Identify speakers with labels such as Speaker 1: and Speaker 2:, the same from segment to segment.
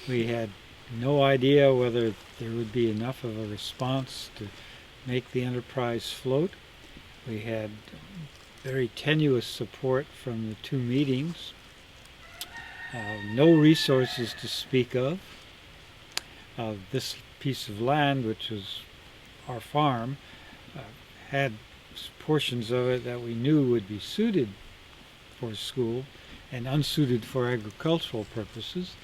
Speaker 1: We had no idea whether there would be enough of a response to make the enterprise float. We had very tenuous support from the two meetings, no resources to speak of. This piece of land, which was our farm, had portions of it that we knew would be suited for school and unsuited for agricultural purposes.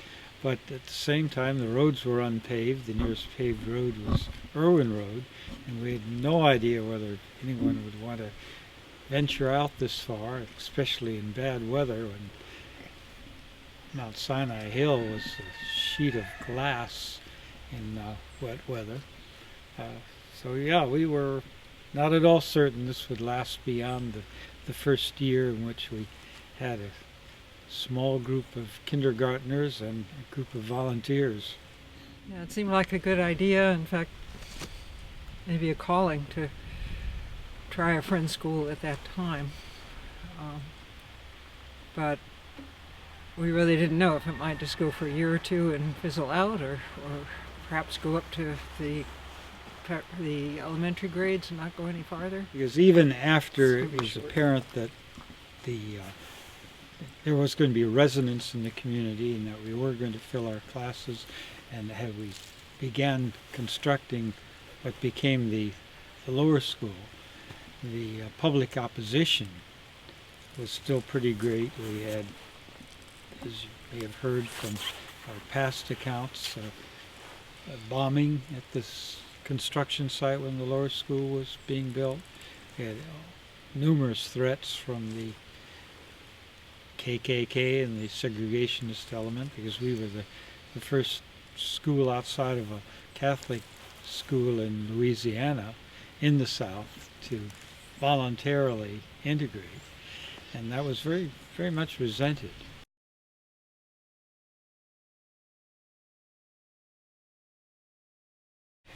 Speaker 1: But at the same time, the roads were unpaved. The nearest paved road was Irwin Road, and we had no idea whether anyone would want to venture out this far, especially in bad weather when Mount Sinai Hill was a sheet of glass in wet weather. So yeah, we were not at all certain this would last beyond the first year, in which we had a small group of kindergartners and a group of volunteers.
Speaker 2: Yeah, it seemed like a good idea. In fact, maybe a calling to try a friend's school at that time. But we really didn't know if it might just go for a year or two and fizzle out, or perhaps go up to the elementary grades and not go any farther.
Speaker 1: Because even after it was apparent that there was going to be a resonance in the community and that we were going to fill our classes, and we began constructing what became the lower school, the public opposition was still pretty great. We had, as you may have heard from our past accounts, bombing at this construction site when the lower school was being built. We had numerous threats from the KKK and the segregationist element, because we were the first school outside of a Catholic school in Louisiana in the South to voluntarily integrate, and that was very, very much resented.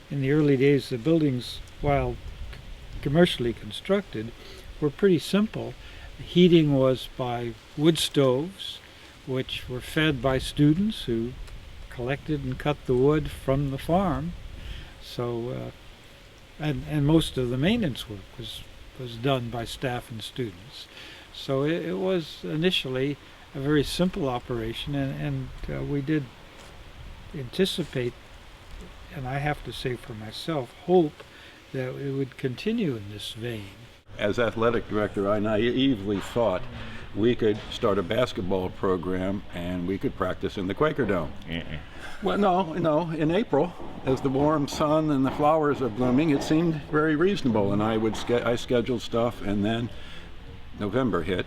Speaker 1: In the early days, the buildings, while commercially constructed, were pretty simple. The heating was by wood stoves, which were fed by students who collected and cut the wood from the farm. So, and most of the maintenance work was done by staff and students. So it was initially a very simple operation, and we did anticipate, and I have to say for myself, hope that it would continue in this vein.
Speaker 3: As athletic director, I naively thought we could start a basketball program and we could practice in the Quaker Dome. Well, no, in April, as the warm sun and the flowers are blooming, it seemed very reasonable, and I scheduled stuff, and then November hit,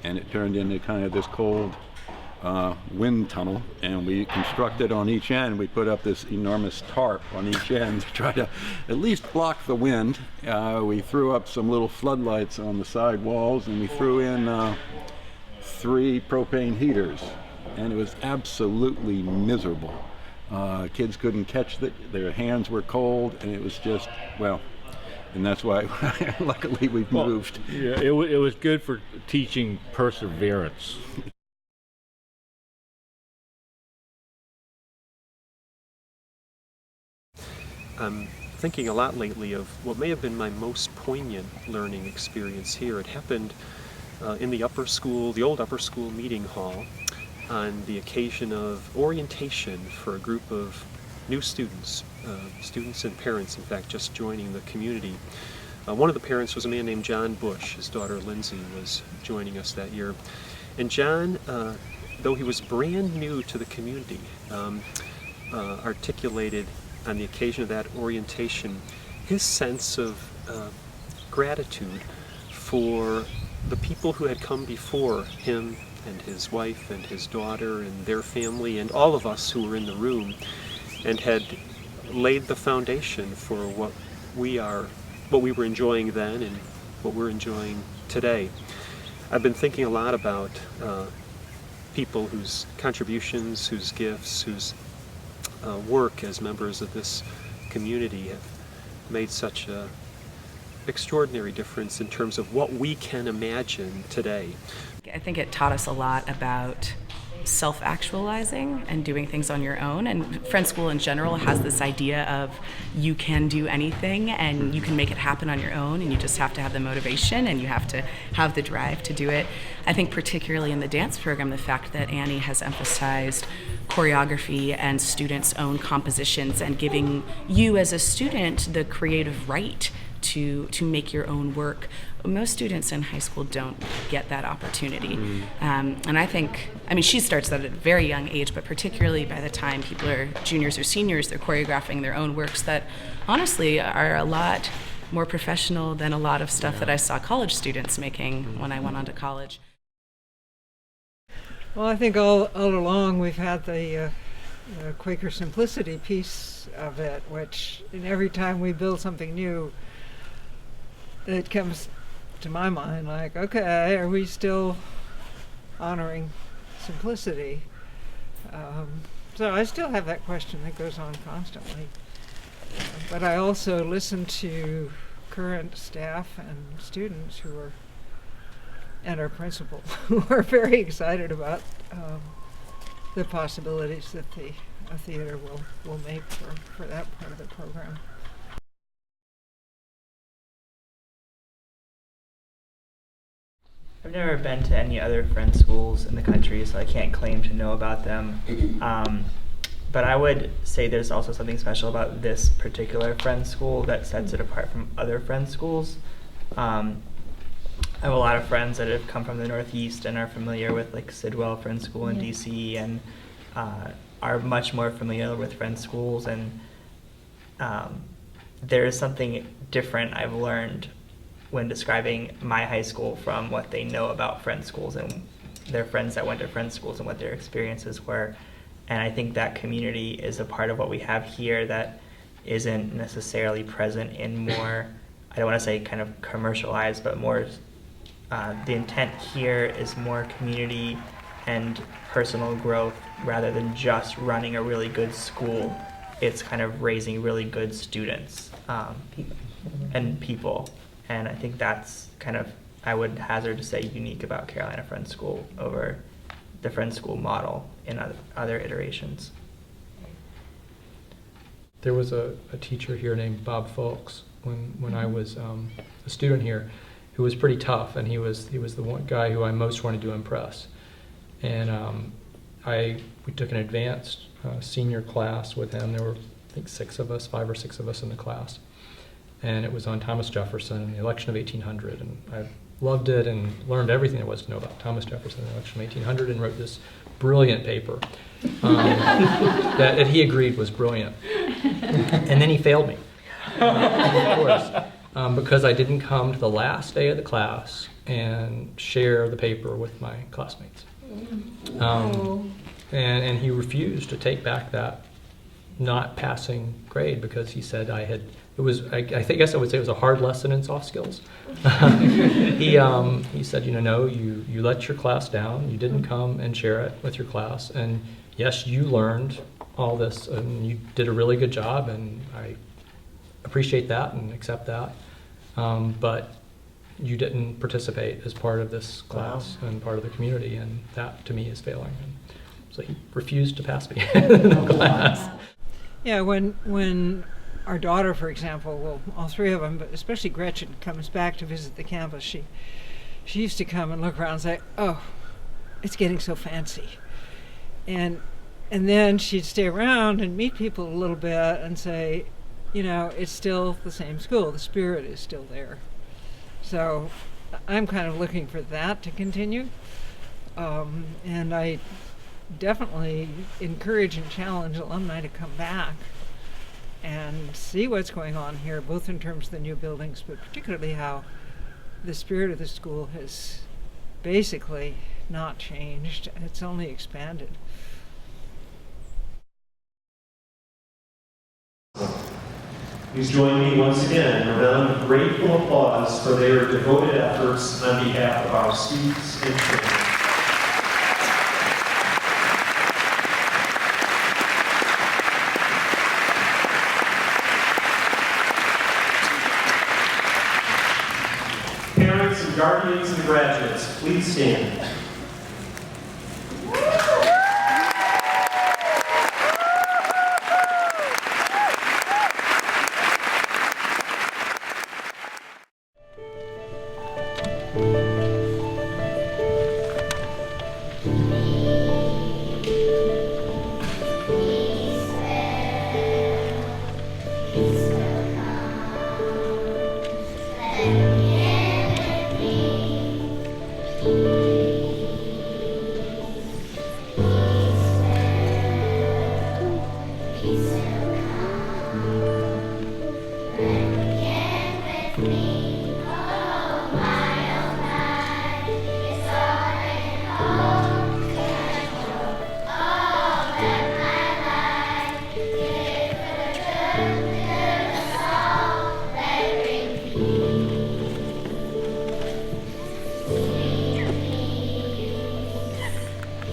Speaker 3: and it turned into kind of this cold wind tunnel, and we constructed on each end. We put up this enormous tarp on each end to try to at least block the wind. We threw up some little floodlights on the side walls, and we threw in 3 propane heaters, and it was absolutely miserable. Kids couldn't catch it, their hands were cold, and it was just, well, and that's why luckily we've moved.
Speaker 4: Yeah, it was good for teaching perseverance.
Speaker 5: I'm thinking a lot lately of what may have been my most poignant learning experience here. It happened in the upper school, the old upper school meeting hall, on the occasion of orientation for a group of new students, students and parents, in fact, just joining the community. One of the parents was a man named John Bush. His daughter Lindsay was joining us that year. And John, though he was brand new to the community, articulated on the occasion of that orientation his sense of gratitude for the people who had come before him and his wife and his daughter and their family and all of us who were in the room, and had laid the foundation for what we were enjoying then and what we're enjoying today. I've been thinking a lot about people whose contributions, whose gifts, whose work as members of this community have made such an extraordinary difference in terms of what we can imagine today.
Speaker 6: I think it taught us a lot about self-actualizing and doing things on your own. And Friend School in general has this idea of you can do anything and you can make it happen on your own, and you just have to have the motivation and you have to have the drive to do it. I think particularly in the dance program, the fact that Annie has emphasized choreography and students' own compositions and giving you as a student the creative right to make your own work. Most students in high school don't get that opportunity. And I think, she starts that at a very young age, but particularly by the time people are juniors or seniors, they're choreographing their own works that honestly are a lot more professional than a lot of stuff that I saw college students making when I went on to college.
Speaker 2: Well, I think all along we've had the Quaker simplicity piece of it, which in every time we build something new, it comes to my mind like, okay, are we still honoring simplicity? So I still have that question that goes on constantly. But I also listen to current staff and students and our principal who are very excited about the possibilities that the theater will make for that part of the program.
Speaker 7: I've never been to any other Friend schools in the country, so I can't claim to know about them. But I would say there's also something special about this particular Friend school that sets it apart from other Friend schools. I have a lot of friends that have come from the Northeast and are familiar with like Sidwell Friend School in DC, and are much more familiar with Friend schools. And there is something different I've learned when describing my high school from what they know about Friend schools and their friends that went to Friend schools and what their experiences were. And I think that community is a part of what we have here that isn't necessarily present in more, I don't want to say kind of commercialized, but more, the intent here is more community and personal growth rather than just running a really good school. It's kind of raising really good students and people. And I think that's kind of, I would hazard to say, unique about Carolina Friend School over the Friend School model in other iterations.
Speaker 8: There was a teacher here named Bob Folks when I was a student here, who was pretty tough, and he was the one guy who I most wanted to impress. And we took an advanced senior class with him. There were, I think, 5 or 6 of us in the class. And it was on Thomas Jefferson and the election of 1800. And I loved it and learned everything there was to know about Thomas Jefferson and the election of 1800, and wrote this brilliant paper that he agreed was brilliant. And then he failed me, of course, because I didn't come to the last day of the class and share the paper with my classmates. And he refused to take back that not passing grade because he said I guess I would say it was a hard lesson in soft skills. He said, no, you let your class down, you didn't come and share it with your class, and yes, you learned all this and you did a really good job, and I appreciate that and accept that, but you didn't participate as part of this class and part of the community, and that to me is failing. And so he refused to pass me in the class.
Speaker 2: Yeah, when our daughter, for example, well, all 3 of them, but especially Gretchen, comes back to visit the campus, she used to come and look around and say, "Oh, it's getting so fancy," and then she'd stay around and meet people a little bit and say, it's still the same school. The spirit is still there. So I'm kind of looking for that to continue, and I definitely encourage and challenge alumni to come back and see what's going on here, both in terms of the new buildings, but particularly how the spirit of the school has basically not changed. It's only expanded.
Speaker 9: Please join me once again in a round of grateful applause for their devoted efforts on behalf of our students and children. Parents and guardians and graduates, please stand.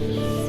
Speaker 10: Peace